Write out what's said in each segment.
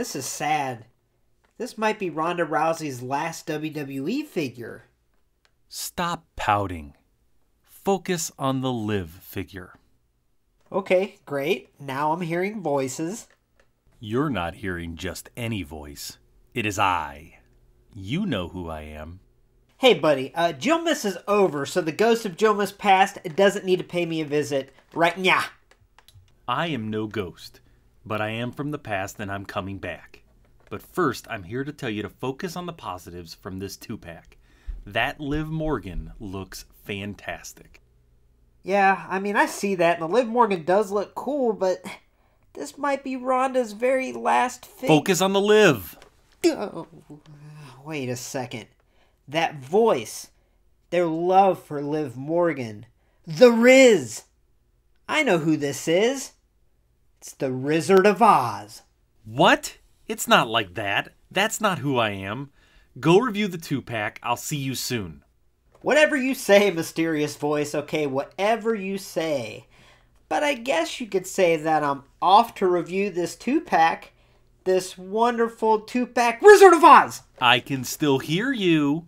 this is sad. This might be Ronda Rousey's last WWE figure. Stop pouting. Focus on the Liv figure. Okay, great. Now I'm hearing voices. You're not hearing just any voice. It is I. You know who I am. Hey, buddy, Jillmas is over, so the ghost of Jillmas past doesn't need to pay me a visit right now. I am no ghost, but I am from the past and I'm coming back. But first, I'm here to tell you to focus on the positives from this 2-pack. That Liv Morgan looks fantastic. Yeah, I mean, I see that, and the Liv Morgan does look cool, but this might be Ronda's very last figure. Focus on the Liv! Oh, wait a second. That voice. Their love for Liv Morgan. The Riz! I know who this is. It's the Wizard of Oz. What? It's not like that. That's not who I am. Go review the 2-pack. I'll see you soon. Whatever you say, mysterious voice, okay, whatever you say. But I guess you could say that I'm off to review this 2-pack. This wonderful 2-pack Wizard of Oz! I can still hear you.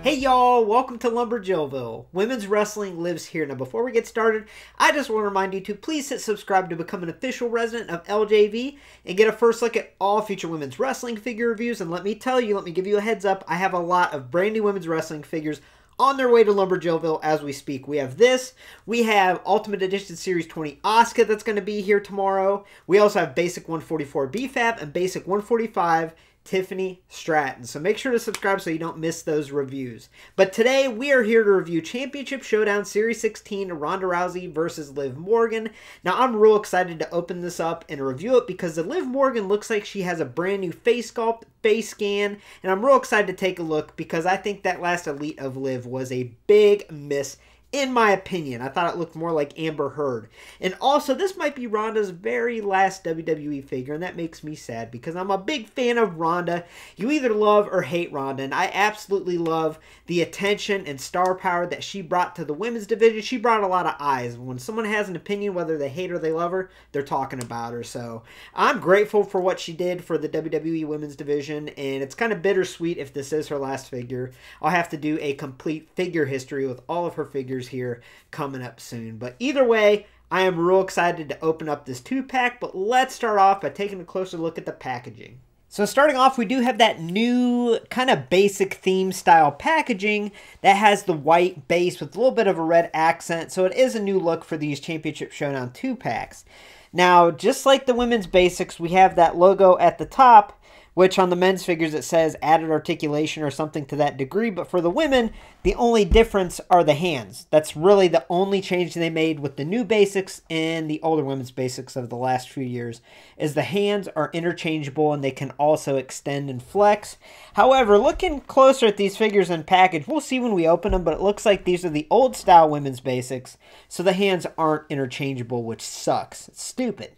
Hey y'all, welcome to LumberJillville. Women's wrestling lives here. Now before we get started, I just want to remind you to please hit subscribe to become an official resident of LJV and get a first look at all future women's wrestling figure reviews. And let me give you a heads up, I have a lot of brand new women's wrestling figures on their way to LumberJillville as we speak. We have this. We have Ultimate Edition Series 20 Asuka that's going to be here tomorrow. We also have Basic 144 BFAB and Basic 145 Tiffany Stratton. So make sure to subscribe so you don't miss those reviews. But today we are here to review Championship Showdown Series 16 Ronda Rousey versus Liv Morgan. Now I'm real excited to open this up and review it because the Liv Morgan looks like she has a brand new face sculpt, face scan, and I'm real excited to take a look because I think that last Elite of Liv was a big miss. In my opinion, I thought it looked more like Amber Heard. And also, this might be Ronda's very last WWE figure, and that makes me sad because I'm a big fan of Ronda. You either love or hate Ronda, and I absolutely love the attention and star power that she brought to the women's division. She brought a lot of eyes. When someone has an opinion, whether they hate or they love her, they're talking about her. So I'm grateful for what she did for the WWE women's division, and it's kind of bittersweet if this is her last figure. I'll have to do a complete figure history with all of her figures here coming up soon. But either way, I am real excited to open up this 2-pack, but let's start off by taking a closer look at the packaging. So starting off, we do have that new kind of basic theme style packaging that has the white base with a little bit of a red accent. So it is a new look for these Championship Showdown 2-packs. Now, just like the women's basics, we have that logo at the top, which on the men's figures it says added articulation or something to that degree. But for the women, the only difference are the hands. That's really the only change they made with the new basics and the older women's basics of the last few years, is the hands are interchangeable and they can also extend and flex. However, looking closer at these figures in package, we'll see when we open them, but it looks like these are the old style women's basics, so the hands aren't interchangeable, which sucks. It's stupid.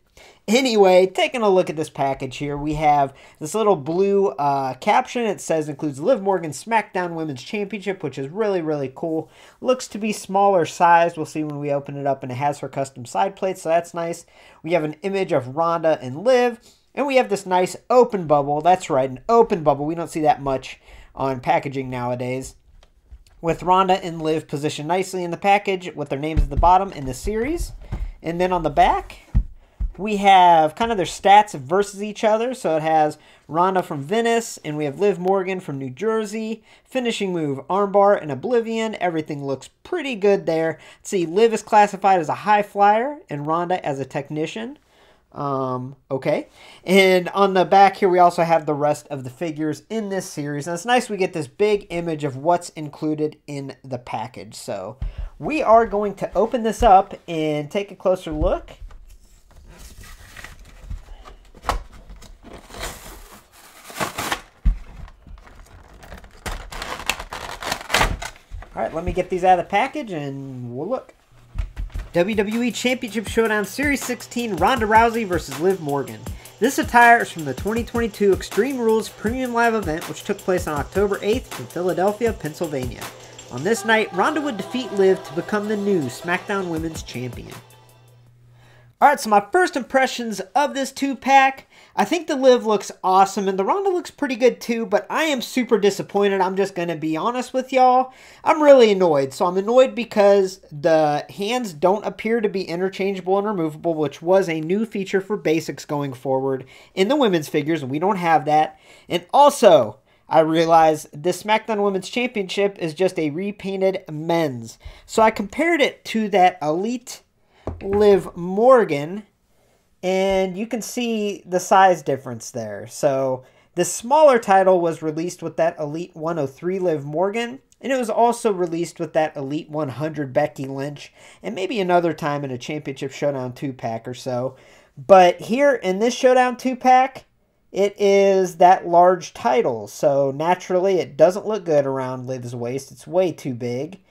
Anyway, taking a look at this package here, we have this little blue caption. It says includes Liv Morgan SmackDown Women's Championship, which is really, really cool. Looks to be smaller sized. We'll see when we open it up, and it has her custom side plates, so that's nice. We have an image of Ronda and Liv, and we have this nice open bubble. That's right, an open bubble. We don't see that much on packaging nowadays. With Ronda and Liv positioned nicely in the package with their names at the bottom in the series. And then on the back, we have kind of their stats versus each other. So it has Ronda from Venice, and we have Liv Morgan from New Jersey. Finishing move, armbar and Oblivion. Everything looks pretty good there. Let's see, Liv is classified as a high flyer, and Ronda as a technician. Okay. And on the back here, we also have the rest of the figures in this series. And it's nice we get this big image of what's included in the package. So we are going to open this up and take a closer look. All right, let me get these out of the package and we'll look. WWE Championship Showdown Series 16, Ronda Rousey versus Liv Morgan. This attire is from the 2022 Extreme Rules Premium Live event, which took place on October 8th in Philadelphia, Pennsylvania. On this night, Ronda would defeat Liv to become the new SmackDown Women's Champion. Alright, so my first impressions of this 2-pack, I think the Liv looks awesome and the Ronda looks pretty good too, but I am super disappointed. I'm just going to be honest with y'all. I'm really annoyed. So I'm annoyed because the hands don't appear to be interchangeable and removable, which was a new feature for basics going forward in the women's figures, and we don't have that. And also, I realize this SmackDown Women's Championship is just a repainted men's. So I compared it to that Elite Liv Morgan, and you can see the size difference there. So the smaller title was released with that Elite 103 Liv Morgan, and it was also released with that Elite 100 Becky Lynch, and maybe another time in a Championship Showdown 2-pack or so. But here in this Showdown 2-pack, it is that large title, so naturally it doesn't look good around Liv's waist. It's way too big.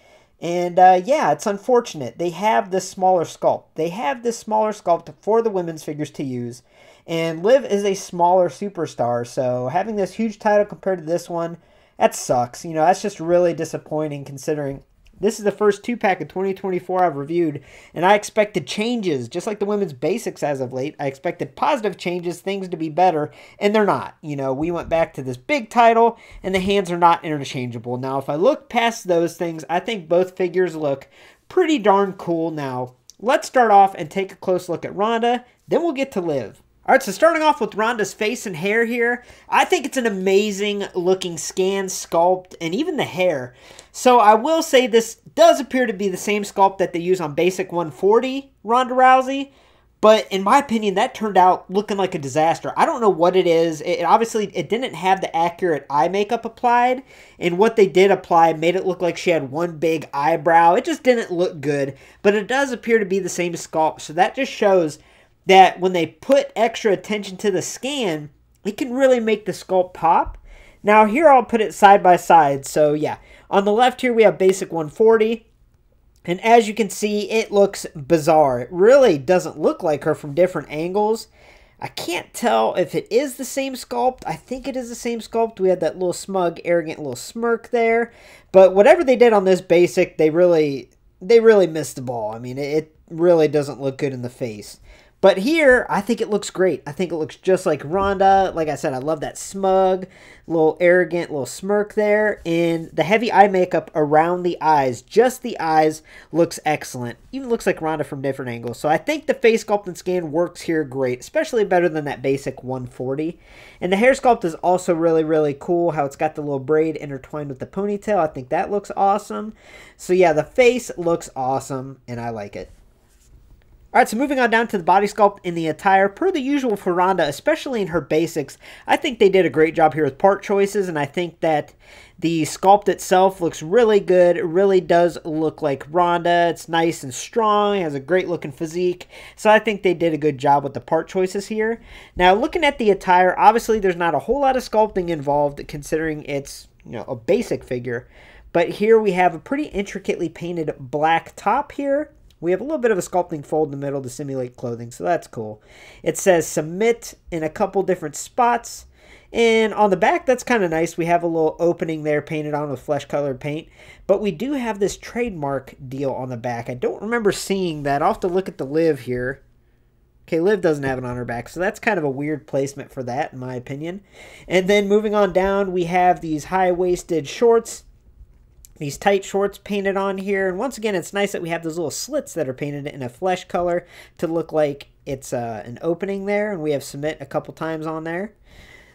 And yeah, it's unfortunate. They have this smaller sculpt. They have this smaller sculpt for the women's figures to use. And Liv is a smaller superstar, so having this huge title compared to this one, that sucks. You know, that's just really disappointing considering this is the first 2-pack of 2024 I've reviewed, and I expected changes, just like the women's basics as of late. I expected positive changes, things to be better, and they're not. You know, we went back to this big title, and the hands are not interchangeable. Now, if I look past those things, I think both figures look pretty darn cool. Now, let's start off and take a close look at Ronda, then we'll get to Liv. Alright, so starting off with Ronda's face and hair here, I think it's an amazing looking scan, sculpt, and even the hair. So I will say this does appear to be the same sculpt that they use on Basic 140 Ronda Rousey, but in my opinion, that turned out looking like a disaster. I don't know what it is. Obviously, it didn't have the accurate eye makeup applied, and what they did apply made it look like she had one big eyebrow. It just didn't look good, but it does appear to be the same sculpt, so that just shows that when they put extra attention to the scan, it can really make the sculpt pop. Now here I'll put it side by side. So yeah, on the left here we have Basic 140. And as you can see, it looks bizarre. It really doesn't look like her from different angles. I can't tell if it is the same sculpt. I think it is the same sculpt. We had that little smug, arrogant little smirk there. But whatever they did on this Basic, they really missed the ball. I mean, it really doesn't look good in the face. But here, I think it looks great. I think it looks just like Ronda. Like I said, I love that smug, little arrogant, little smirk there. And the heavy eye makeup around the eyes, just the eyes, looks excellent. Even looks like Ronda from different angles. So I think the face sculpt and scan works here great, especially better than that Basic 140. And the hair sculpt is also really, really cool, how it's got the little braid intertwined with the ponytail. I think that looks awesome. So yeah, the face looks awesome, and I like it. Alright, so moving on down to the body sculpt and the attire. Per the usual for Ronda, especially in her basics, I think they did a great job here with part choices, and I think that the sculpt itself looks really good. It really does look like Ronda. It's nice and strong. It has a great looking physique. So I think they did a good job with the part choices here. Now, looking at the attire, obviously there's not a whole lot of sculpting involved considering it's, you know, a basic figure. But here we have a pretty intricately painted black top here. We have a little bit of a sculpting fold in the middle to simulate clothing, so that's cool. It says submit in a couple different spots. And on the back, that's kind of nice. We have a little opening there painted on with flesh-colored paint. But we do have this trademark deal on the back. I don't remember seeing that. I'll have to look at the Liv here. Okay, Liv doesn't have it on her back, so that's kind of a weird placement for that, in my opinion. And then moving on down, we have these high-waisted shorts. These tight shorts painted on here. And once again, it's nice that we have those little slits that are painted in a flesh color to look like it's an opening there. And we have submit a couple times on there.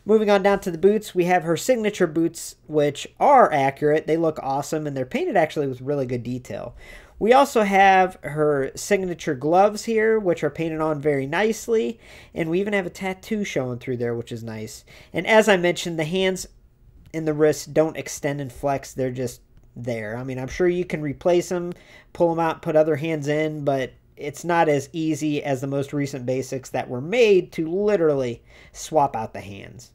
Moving on down to the boots, we have her signature boots, which are accurate. They look awesome, and they're painted actually with really good detail. We also have her signature gloves here, which are painted on very nicely. And we even have a tattoo showing through there, which is nice. And as I mentioned, the hands and the wrists don't extend and flex. They're just there. I mean, I'm sure you can replace them, pull them out, put other hands in, but it's not as easy as the most recent basics that were made to literally swap out the hands.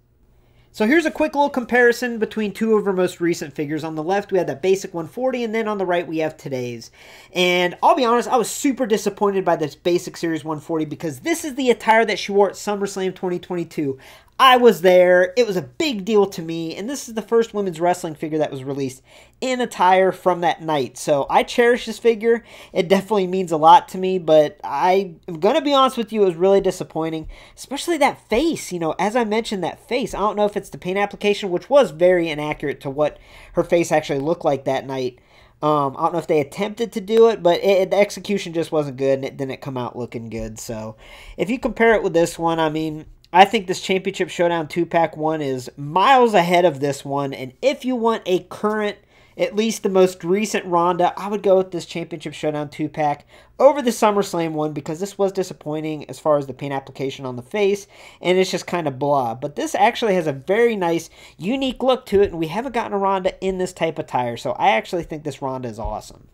So here's a quick little comparison between two of our most recent figures. On the left, we have that basic 140, and then on the right, we have today's. And I'll be honest, I was super disappointed by this basic series 140 because this is the attire that she wore at SummerSlam 2022. I was there. It was a big deal to me, and this is the first women's wrestling figure that was released in attire from that night. So I cherish this figure. It definitely means a lot to me, but I'm going to be honest with you, it was really disappointing, especially that face. You know, as I mentioned, that face. I don't know if it's the paint application, which was very inaccurate to what her face actually looked like that night. I don't know if they attempted to do it, but the execution just wasn't good, and it didn't come out looking good. So if you compare it with this one, I mean, I think this Championship Showdown 2-pack one is miles ahead of this one. And if you want a current, at least the most recent Ronda, I would go with this Championship Showdown 2-pack over the SummerSlam one because this was disappointing as far as the paint application on the face. And it's just kind of blah. But this actually has a very nice, unique look to it. And we haven't gotten a Ronda in this type of tire. So I actually think this Ronda is awesome.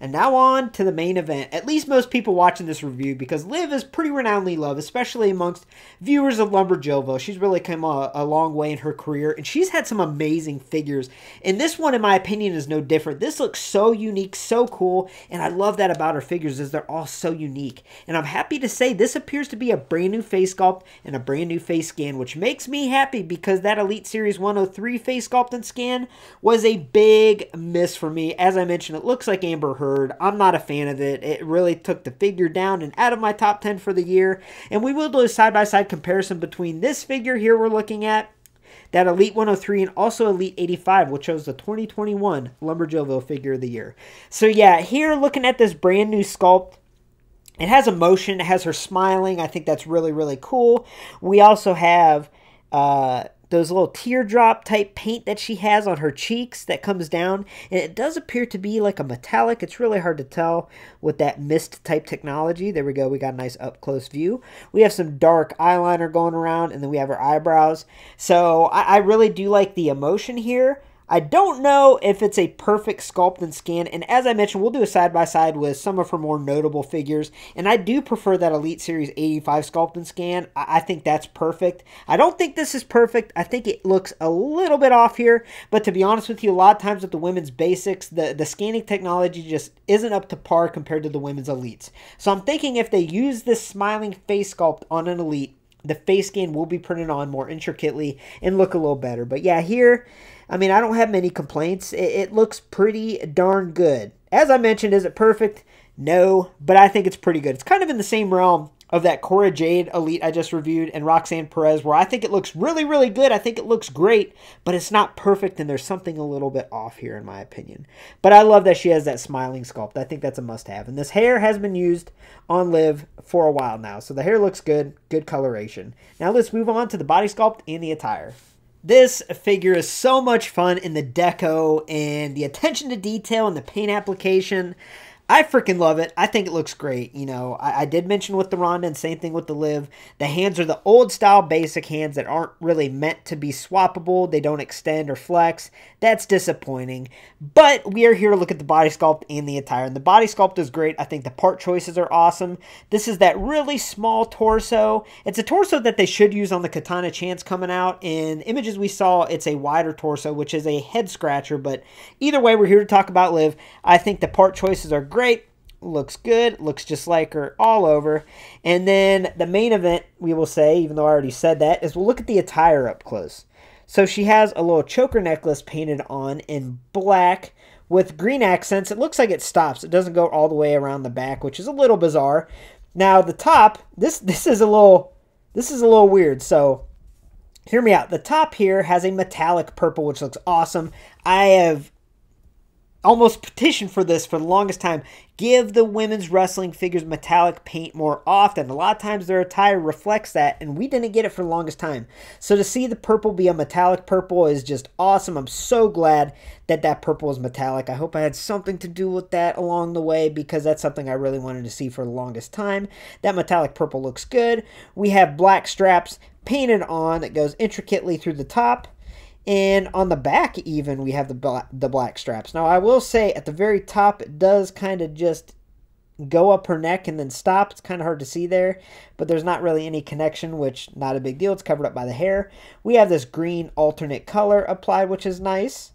And now on to the main event, at least most people watching this review, because Liv is pretty renownedly loved, especially amongst viewers of LumberJillville. She's really come a long way in her career, and she's had some amazing figures. And this one, in my opinion, is no different. This looks so unique, so cool, and I love that about her figures is they're all so unique. And I'm happy to say this appears to be a brand new face sculpt and a brand new face scan, which makes me happy because that Elite Series 103 face sculpt and scan was a big miss for me. As I mentioned, it looks like Amber Heard. I'm not a fan of it. It really took the figure down and out of my top 10 for the year. And we will do a side-by-side comparison between this figure here we're looking at, that Elite 103, and also Elite 85, which was the 2021 LumberJillville Figure of the Year. So yeah, here looking at this brand new sculpt, it has emotion. It has her smiling. I think that's really, really cool. We also have those little teardrop type paint that she has on her cheeks that comes down, and it does appear to be like a metallic. It's really hard to tell with that mist type technology. There we go. We got a nice up close view. We have some dark eyeliner going around, and then we have her eyebrows. So I really do like the emotion here. I don't know if it's a perfect sculpt and scan, and as I mentioned, we'll do a side-by-side with some of her more notable figures, and I do prefer that Elite Series 85 sculpt and scan. I think that's perfect. I don't think this is perfect. I think it looks a little bit off here, but to be honest with you, a lot of times with the women's basics, the scanning technology just isn't up to par compared to the women's elites. So I'm thinking if they use this smiling face sculpt on an elite, the face scan will be printed on more intricately and look a little better. But yeah, here, I mean, I don't have many complaints. It looks pretty darn good. As I mentioned, is it perfect? No, but I think it's pretty good. It's kind of in the same realm of that Cora Jade Elite I just reviewed and Roxanne Perez, where I think it looks really, really good. I think it looks great, but it's not perfect, and there's something a little bit off here in my opinion. But I love that she has that smiling sculpt. I think that's a must-have. And this hair has been used on Liv for a while now, so the hair looks good, good coloration. Now let's move on to the body sculpt and the attire. This figure is so much fun in the deco and the attention to detail and the paint application. I freaking love it. I think it looks great. You know, I did mention with the Ronda and same thing with the Liv. The hands are the old style basic hands that aren't really meant to be swappable. They don't extend or flex. That's disappointing. But we are here to look at the body sculpt and the attire. And the body sculpt is great. I think the part choices are awesome. This is that really small torso. It's a torso that they should use on the Katana Chance coming out. In images we saw, it's a wider torso, which is a head scratcher. But either way, we're here to talk about Liv. I think the part choices are great. Looks good. Looks just like her all over. And then the main event, we will say, even though I already said that, is we'll look at the attire up close. So she has a little choker necklace painted on in black with green accents. It looks like it stops. It doesn't go all the way around the back, which is a little bizarre. Now the top, this is a little weird. So hear me out. The top here has a metallic purple, which looks awesome. I have almost petitioned for this for the longest time. Give the women's wrestling figures metallic paint more often. A lot of times their attire reflects that, and we didn't get it for the longest time. So to see the purple be a metallic purple is just awesome. I'm so glad that that purple is metallic. I hope I had something to do with that along the way, because that's something I really wanted to see for the longest time. That metallic purple looks good. We have black straps painted on that goes intricately through the top. And on the back even, we have the black straps. Now, I will say at the very top, it does kind of just go up her neck and then stop. It's kind of hard to see there, but there's not really any connection, which not a big deal. It's covered up by the hair. We have this green alternate color applied, which is nice.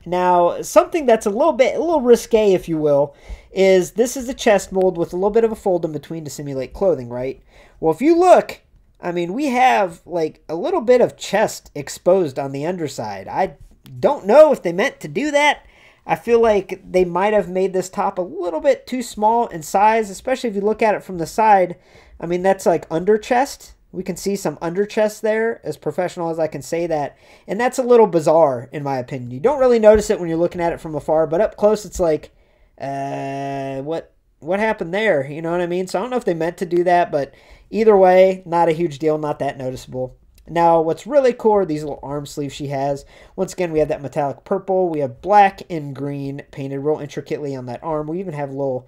Now, something that's a little risque, if you will, is this is a chest mold with a little bit of a fold in between to simulate clothing, right? Well, if you look, I mean, we have like a little bit of chest exposed on the underside. I don't know if they meant to do that. I feel like they might have made this top a little bit too small in size, especially if you look at it from the side. I mean, that's like under chest. We can see some under chest there, as professional as I can say that. And that's a little bizarre, in my opinion. You don't really notice it when you're looking at it from afar, but up close it's like, what happened there? You know what I mean? So I don't know if they meant to do that, but either way, not a huge deal, not that noticeable. Now, what's really cool are these little arm sleeves she has. Once again, we have that metallic purple. We have black and green painted real intricately on that arm. We even have a little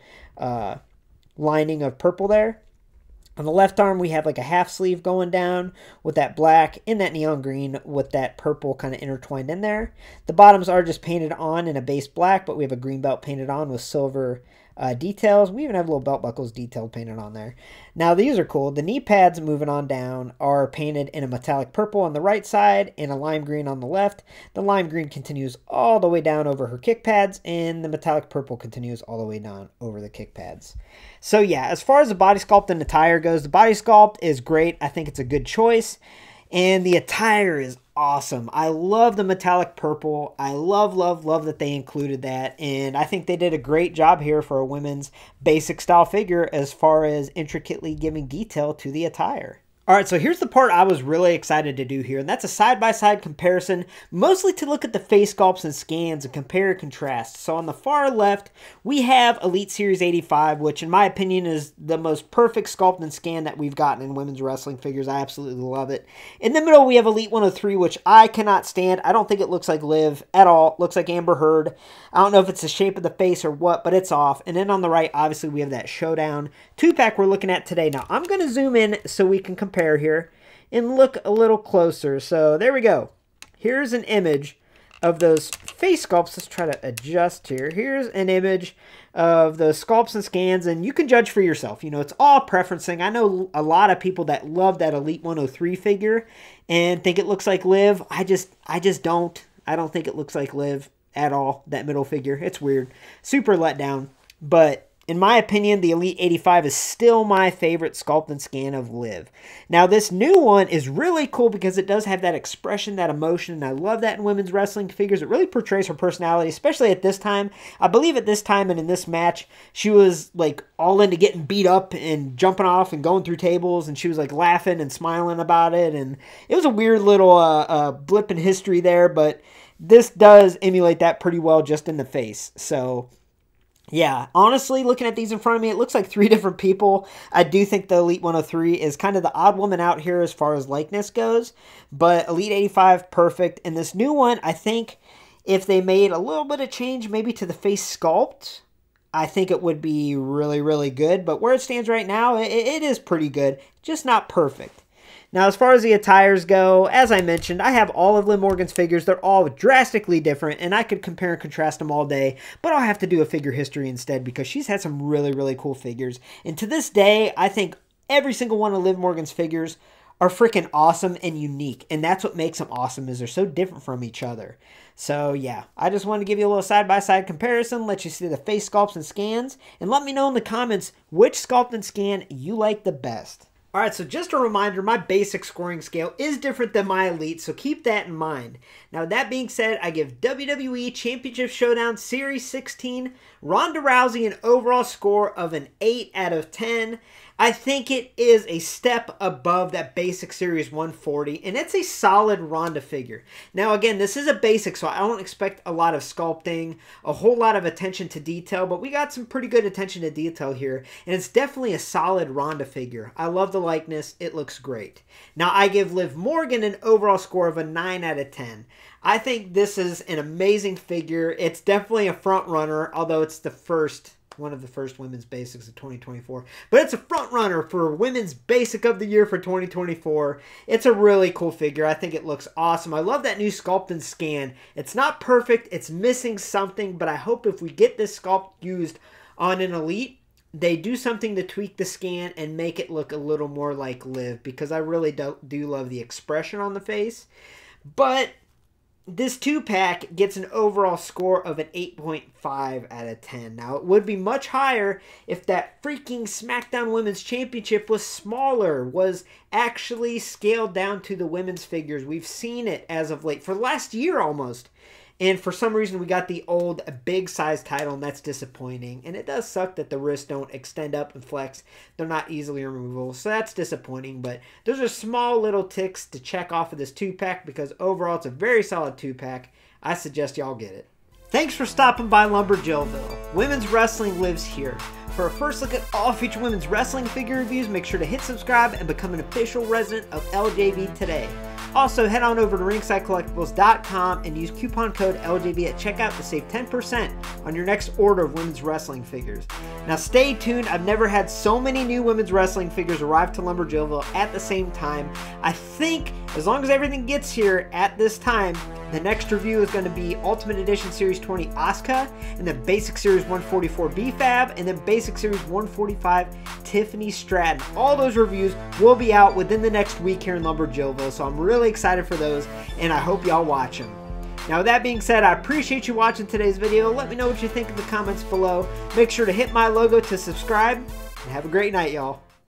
lining of purple there. On the left arm, we have like a half sleeve going down with that black and that neon green with that purple kind of intertwined in there. The bottoms are just painted on in a base black, but we have a green belt painted on with silver details. We even have little belt buckles detailed painted on there. Now these are cool. The knee pads moving on down are painted in a metallic purple on the right side and a lime green on the left. The lime green continues all the way down over her kick pads, and the metallic purple continues all the way down over the kick pads. So yeah, as far as the body sculpt and attire goes, the body sculpt is great. I think it's a good choice. And the attire is awesome. I love the metallic purple. I love that they included that. And I think they did a great job here for a women's basic style figure as far as intricately giving detail to the attire. All right, so here's the part I was really excited to do here, and that's a side-by-side comparison, mostly to look at the face sculpts and scans and compare and contrast. So on the far left, we have Elite Series 85, which in my opinion is the most perfect sculpt and scan that we've gotten in women's wrestling figures. I absolutely love it. In the middle, we have Elite 103, which I cannot stand. I don't think it looks like Liv at all. It looks like Amber Heard. I don't know if it's the shape of the face or what, but it's off. And then on the right, obviously, we have that Showdown 2-pack we're looking at today. Now, I'm going to zoom in so we can compare here and look a little closer. So there we go. Here's an image of those face sculpts. Let's try to adjust here. Here's an image of those sculpts and scans, and you can judge for yourself. You know, it's all preferencing. I know a lot of people that love that Elite 103 figure and think it looks like Liv. I just don't. I don't think it looks like Liv at all, that middle figure. It's weird. Super let down. But in my opinion, the Elite 85 is still my favorite sculpt and scan of Liv. Now, this new one is really cool because it does have that expression, that emotion, and I love that in women's wrestling figures. It really portrays her personality, especially at this time. I believe at this time and in this match, she was like all into getting beat up and jumping off and going through tables, and she was like laughing and smiling about it, and it was a weird little blip in history there, but this does emulate that pretty well just in the face. So yeah, honestly, looking at these in front of me, it looks like 3 different people. I do think the Elite 103 is kind of the odd woman out here as far as likeness goes, but Elite 85, perfect. And this new one, I think if they made a little bit of change maybe to the face sculpt, I think it would be really, really good. But where it stands right now, it is pretty good, just not perfect. Now, as far as the attires go, as I mentioned, I have all of Liv Morgan's figures. They're all drastically different, and I could compare and contrast them all day, but I'll have to do a figure history instead because she's had some really, really cool figures. And to this day, I think every single one of Liv Morgan's figures are freaking awesome and unique, and that's what makes them awesome, is they're so different from each other. So, yeah, I just wanted to give you a little side-by-side comparison, let you see the face sculpts and scans, and let me know in the comments which sculpt and scan you like the best. Alright, so just a reminder, my basic scoring scale is different than my Elite, so keep that in mind. Now, that being said, I give WWE Championship Showdown Series 16 Ronda Rousey an overall score of an 8 out of 10. I think it is a step above that basic series 140, and it's a solid Ronda figure. Now again, this is a basic, so I don't expect a lot of sculpting, a whole lot of attention to detail, but we got some pretty good attention to detail here, and it's definitely a solid Ronda figure. I love the likeness. It looks great. Now I give Liv Morgan an overall score of a 9 out of 10. I think this is an amazing figure. It's definitely a front runner, although it's one of the first women's basics of 2024. But it's a front runner for women's basic of the year for 2024. It's a really cool figure. I think it looks awesome. I love that new sculpt and scan. It's not perfect. It's missing something, but I hope if we get this sculpt used on an Elite, they do something to tweak the scan and make it look a little more like Liv, because I really do love the expression on the face. But this 2-pack gets an overall score of an 8.5 out of 10. Now, it would be much higher if that freaking SmackDown Women's Championship was smaller, was actually scaled down to the women's figures. We've seen it as of late, for the last year almost. And for some reason, we got the old big size title, and that's disappointing. And it does suck that the wrists don't extend up and flex. They're not easily removable, so that's disappointing. But those are small little ticks to check off of this 2-pack, because overall, it's a very solid 2-pack. I suggest y'all get it. Thanks for stopping by LumberJillville. Women's wrestling lives here. For a first look at all future women's wrestling figure reviews, make sure to hit subscribe and become an official resident of LJV today. Also, head on over to ringsidecollectibles.com and use coupon code LJV at checkout to save 10% on your next order of women's wrestling figures. Now stay tuned. I've never had so many new women's wrestling figures arrive to LumberJillville at the same time. I think as long as everything gets here at this time, the next review is going to be Ultimate Edition Series 20 Asuka, and then Basic Series 144 B-Fab, and then Basic Series 145 Tiffany Stratton. All those reviews will be out within the next week here in LumberJillville, so I'm really excited for those, and I hope y'all watch them. Now with that being said, I appreciate you watching today's video. Let me know what you think in the comments below. Make sure to hit my logo to subscribe, and have a great night, y'all.